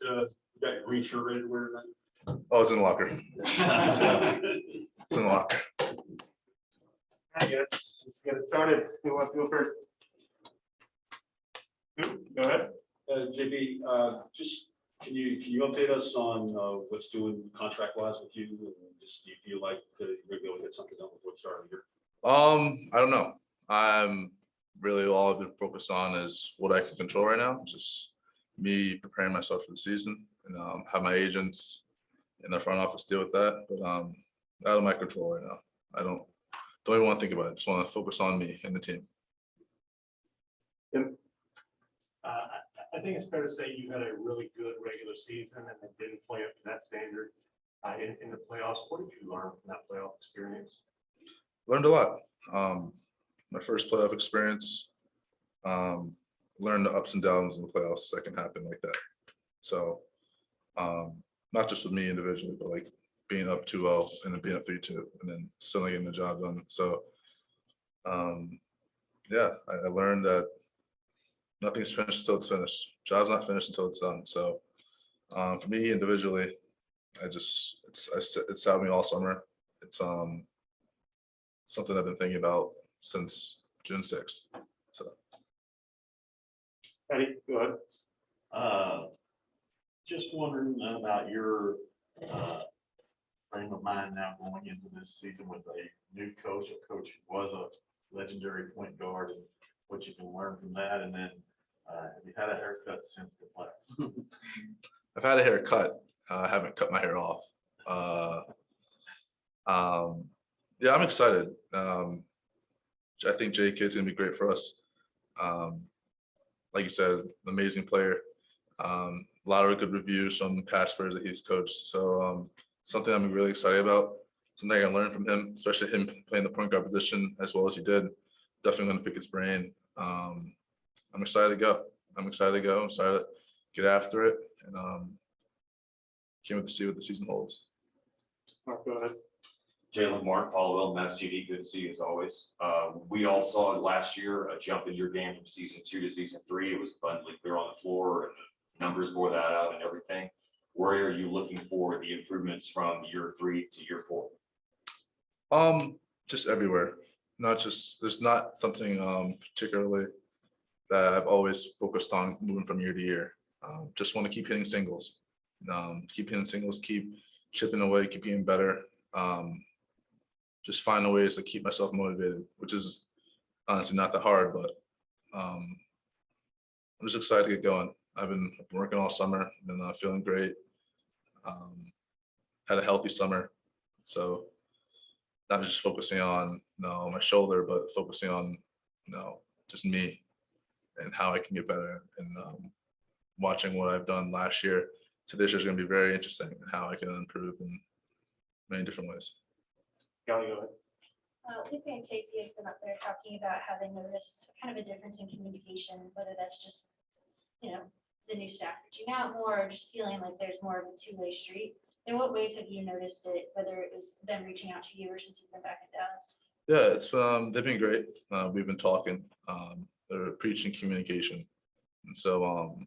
You got your green shirt ready to wear tonight? Oh, it's in the locker. It's in the locker. All right, guys, let's get it started. Who wants to go first? Go ahead. JB, just can you update us on what's doing contract wise with you? And just do you feel like you're gonna be able to get something done before the start of the year? I don't know. I'm really all I've been focused on is what I can control right now. Just me preparing myself for the season and have my agents in the front office deal with that. But out of my control right now. I don't even want to think about it. Just want to focus on me and the team. I think it's fair to say you had a really good regular season and it didn't play up to that standard in the playoffs. What did you learn from that playoff experience? Learned a lot. My first playoff experience, learned the ups and downs in the playoffs that can happen like that. So not just with me individually, but like being up 2-0 and then being up 3-2 and then still getting the job done. So yeah, I learned that nothing's finished until it's finished. Job's not finished until it's done. So for me individually, it's had me all summer. It's something I've been thinking about since June 6th. So Eddie, go ahead. Just wondering about your frame of mind now going into this season with a new coach, a coach who was a legendary point guard, and what you can learn from that. And then have you had a haircut since the play? I've had a haircut. I haven't cut my hair off. Yeah, I'm excited. I think J Kid's gonna be great for us. Like you said, an amazing player. A lot of good reviews from past players that he's coached. So something I'm really excited about. Something I can learn from him, especially him playing the point guard position as well as he did. Definitely gonna pick his brain. I'm excited to go. I'm excited to get after it, and can't wait to see what the season holds. Mark, go ahead. Jalen, Mark, Paul, Mavs TV, good to see you as always. We all saw last year a jump in your game from season 2 to season 3. It was abundantly clear on the floor, and the numbers bore that out and everything. Where are you looking for the improvements from year 3 to year 4? Just everywhere. Not just there's not something particularly that I've always focused on moving from year to year. Just want to keep hitting singles. Keep hitting singles, keep chipping away, keep getting better. Just finding ways to keep myself motivated, which is honestly not that hard, but I'm just excited to get going. I've been working all summer and feeling great. Had a healthy summer, so not just focusing on my shoulder, but focusing on just me and how I can get better. And watching what I've done last year to this year is going to be very interesting, and how I can improve in many different ways. Kelly, go ahead. Lupe and Casey have been up there talking about how they notice kind of a difference in communication, whether that's just, the new staff reaching out more or just feeling like there's more of a two-way street. In what ways have you noticed it, whether it was them reaching out to you or since you've been back in Dallas? Yeah, it's they've been great. We've been talking. They're preaching communication, and so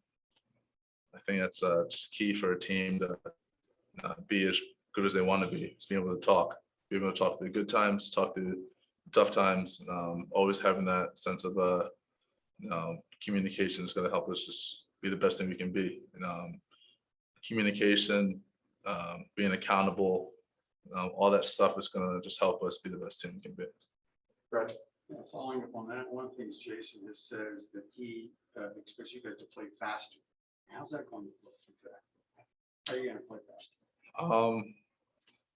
I think that's just key for a team to be as good as they want to be. It's being able to talk, be able to talk to the good times, talk to the tough times. Always having that sense of communication is going to help us just be the best thing we can be. Communication, being accountable, all that stuff is going to just help us be the best team we can be. Brad. Yeah, following up on that, one of the things Jason has says that he expects you guys to play faster. How's that going to look exactly? How are you going to play faster?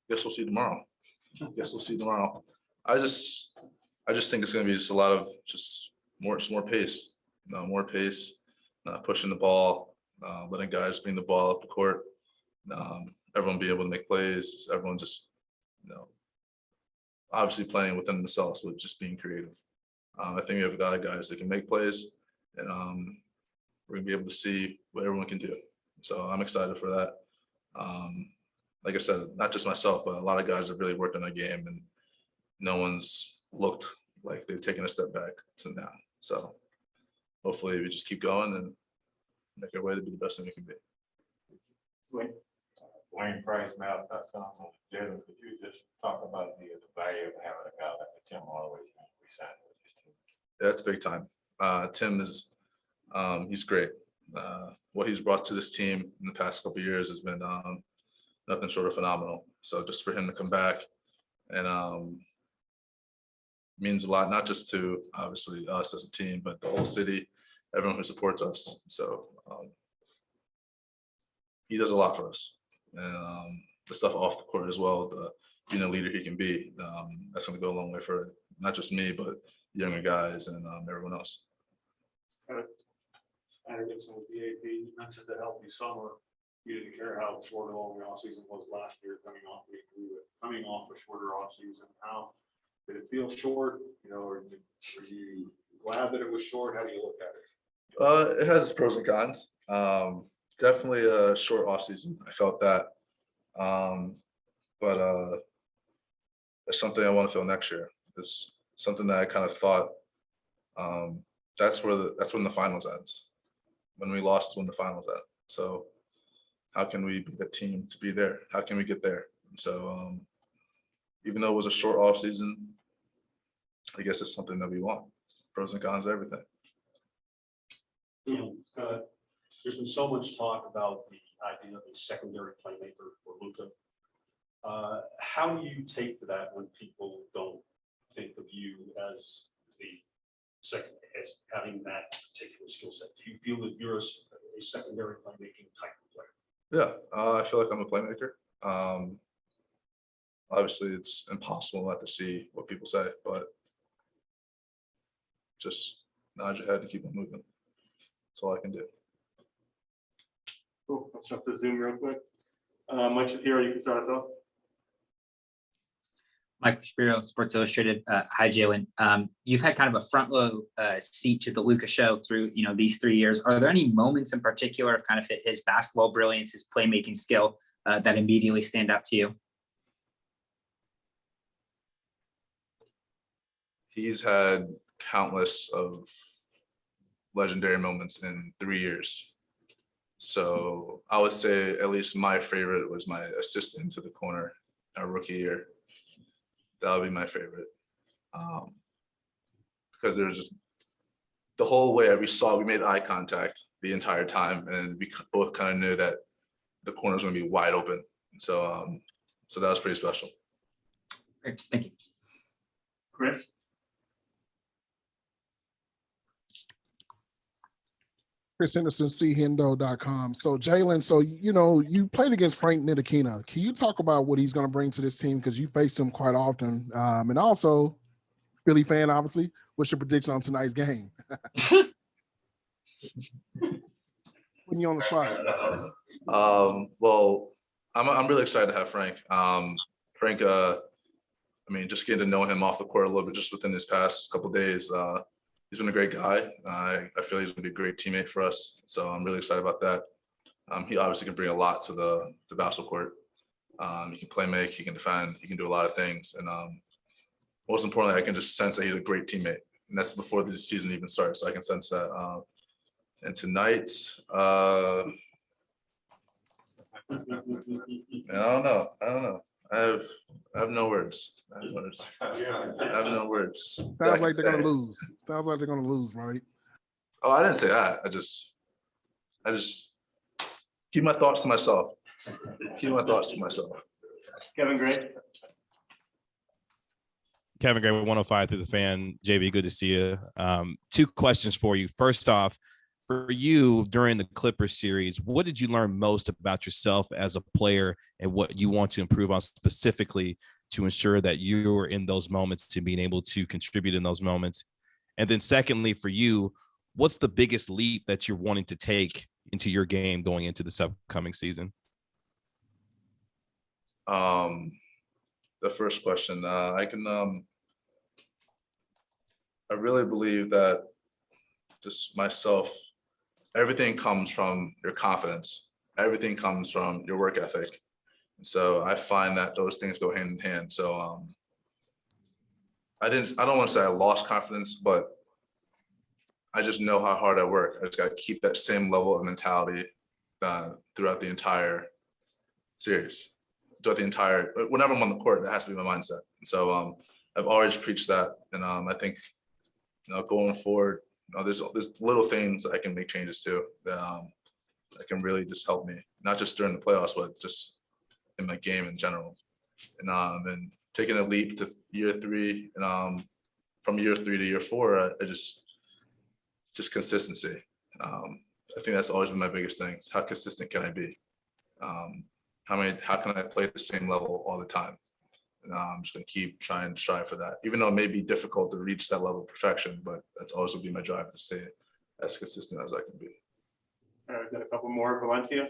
Guess we'll see tomorrow. I just think it's going to be just a lot of more pace, more pace, pushing the ball, letting guys bring the ball up the court, everyone be able to make plays, everyone just, obviously playing within themselves, but just being creative. I think we have a lot of guys that can make plays, and we're gonna be able to see what everyone can do. So I'm excited for that. Like I said, not just myself, but a lot of guys have really worked on their game, and no one's looked like they've taken a step back to now. So hopefully we just keep going and make our way to be the best thing we can be. Wayne Price, Mavs.com, Jalen, could you just talk about the value of having a guy like Tim Hardaway we signed with his team? Yeah, it's big time. Tim is, he's great. What he's brought to this team in the past couple of years has been nothing short of phenomenal. So just for him to come back and means a lot, not just to obviously us as a team, but the whole city, everyone who supports us. So he does a lot for us, and the stuff off the court as well. Being a leader he can be, that's going to go a long way for not just me, but younger guys and everyone else. Aggregates on bFb, you mentioned the healthy summer. You didn't care how short or long the offseason was last year, coming off a shorter offseason. How did it feel short? Or were you glad that it was short? How do you look at it? It has its pros and cons. Definitely a short offseason. I felt that. But it's something I want to feel next year. It's something that I kind of thought that's when the finals ends. When we lost, when the finals end. So how can we be the team to be there? How can we get there? And so even though it was a short off season, I guess it's something that we want. Pros and cons, everything. There's been so much talk about the idea of a secondary playmaker for Luka. How do you take to that when people don't think of you as the second, as having that particular skill set? Do you feel that you're a secondary playmaking type of player? Yeah, I feel like I'm a playmaker. Obviously, it's impossible not to see what people say, but just nod your head and keep on moving. That's all I can do. Cool. Let's jump to Zoom real quick. Mike Shapiro, you can start us off. Michael Shapiro, Sports Illustrated. Hi, Jalen. You've had kind of a front row seat to the Luka show through these 3 years. Are there any moments in particular of kind of his basketball brilliance, his playmaking skill that immediately stand out to you? He's had countless of legendary moments in 3 years. So I would say at least my favorite was my assist into the corner our rookie year. That would be my favorite. Because there was just the whole way we made eye contact the entire time, and we both kind of knew that the corner was going to be wide open. And so that was pretty special. Great, thank you. Chris? Chris Henderson, chendo.com. So Jalen, you played against Frank Ntilikina. Can you talk about what he's going to bring to this team? Because you faced him quite often. And also, Philly fan, obviously, what's your prediction on tonight's game? Putting you on the spot. Well, I'm really excited to have Frank. Frank, just getting to know him off the court a little bit just within his past couple of days. He's been a great guy. I feel he's gonna be a great teammate for us. So I'm really excited about that. He obviously can bring a lot to the basketball court. He can play make, he can defend, he can do a lot of things. And most importantly, I can just sense that he's a great teammate. And that's before the season even starts. So I can sense that. And tonight, I don't know. I have no words. I have no words. Sounds like they're going to lose. Sounds like they're going to lose, right? Oh, I didn't say that. I just keep my thoughts to myself. Kevin Gray? Kevin Gray, 105 through the fan. JB, good to see you. 2 questions for you. First off, for you during the Clippers series, what did you learn most about yourself as a player and what you want to improve on specifically to ensure that you are in those moments and being able to contribute in those moments? And then secondly, for you, what's the biggest leap that you're wanting to take into your game going into this upcoming season? The first question, I really believe that just myself, everything comes from your confidence. Everything comes from your work ethic. And so I find that those things go hand in hand. So I don't want to say I lost confidence, but I just know how hard I work. I just got to keep that same level of mentality throughout the entire series. Throughout the entire, whenever I'm on the court, that has to be my mindset. And so I've always preached that. And I think, going forward, there's little things I can make changes to that can really just help me, not just during the playoffs, but just in my game in general. And taking a leap to year 3, and from year 3 to year 4, I just consistency. I think that's always been my biggest thing. Is how consistent can I be? How can I play at the same level all the time? And I'm just going to keep trying to strive for that, even though it may be difficult to reach that level of perfection, but that's always will be my drive to stay as consistent as I can be. All right, got a couple more. Valencia.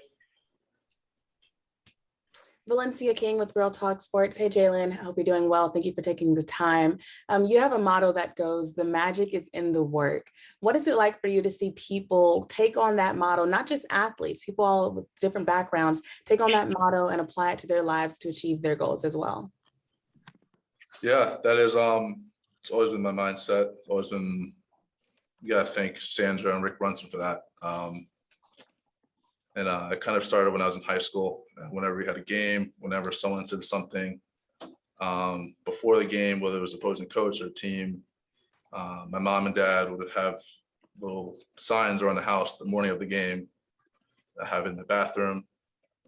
Valencia King with Real Talk Sports. Hey, Jalen, I hope you're doing well. Thank you for taking the time. You have a motto that goes, the magic is in the work. What is it like for you to see people take on that motto, not just athletes, people all with different backgrounds, take on that motto and apply it to their lives to achieve their goals as well? Yeah, that is, it's always been my mindset. Always been, you gotta thank Sandra and Rick Brunson for that. And it kind of started when I was in high school. Whenever we had a game, whenever someone said something before the game, whether it was opposing coach or team, my mom and dad would have little signs around the house the morning of the game, have in the bathroom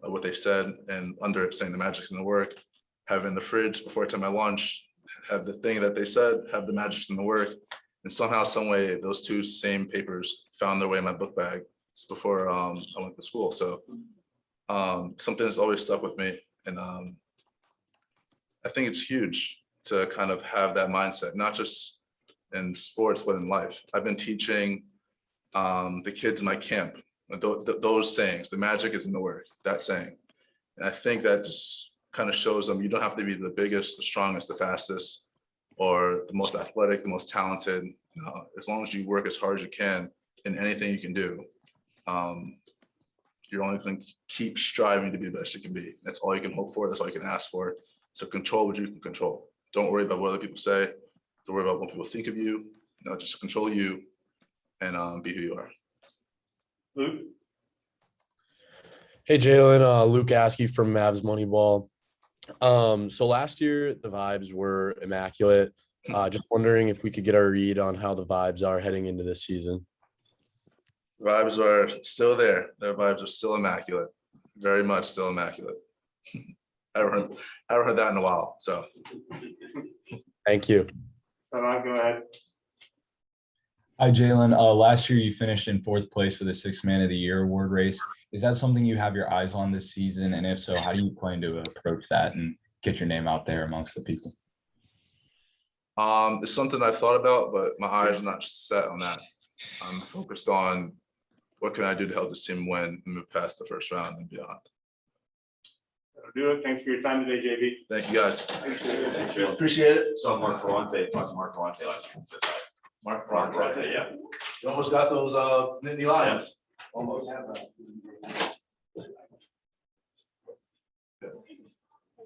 what they said, and under it saying the magic's in the work, have in the fridge before I took my lunch, have the thing that they said, have the magic's in the work. And somehow, some way, those 2 same papers found their way in my book bag before I went to school. So something that's always stuck with me. And I think it's huge to kind of have that mindset, not just in sports, but in life. I've been teaching the kids in my camp, those sayings, the magic is in the work, that saying. And I think that just kind of shows them you don't have to be the biggest, the strongest, the fastest, or the most athletic, the most talented. As long as you work as hard as you can in anything you can do, you're only going to keep striving to be the best you can be. That's all you can hope for. That's all you can ask for. So control what you can control. Don't worry about what other people say. Don't worry about what people think of you. Just control you and be who you are. Luke. Hey, Jalen, Luke Askey from Mavs Moneyball. So last year the vibes were immaculate. Just wondering if we could get our read on how the vibes are heading into this season. Vibes are still there. Their vibes are still immaculate. Very much still immaculate. I haven't heard that in a while. So Thank you. Go ahead. Hi, Jalen. Last year you finished in 4th place for the 6th Man of the Year award race. Is that something you have your eyes on this season? And if so, how do you plan to approach that and get your name out there amongst the people? It's something I've thought about, but my eyes are not set on that. I'm focused on what can I do to help this team win and move past the 1st round and beyond. That'll do it. Thanks for your time today, JB. Thank you, guys. Appreciate it. So Mark Ferrante, talked to Mark Ferrante last week. Says hi. Mark Mark Ferrante. Ferrante, yeah. You almost got those Nittany Lions. Almost.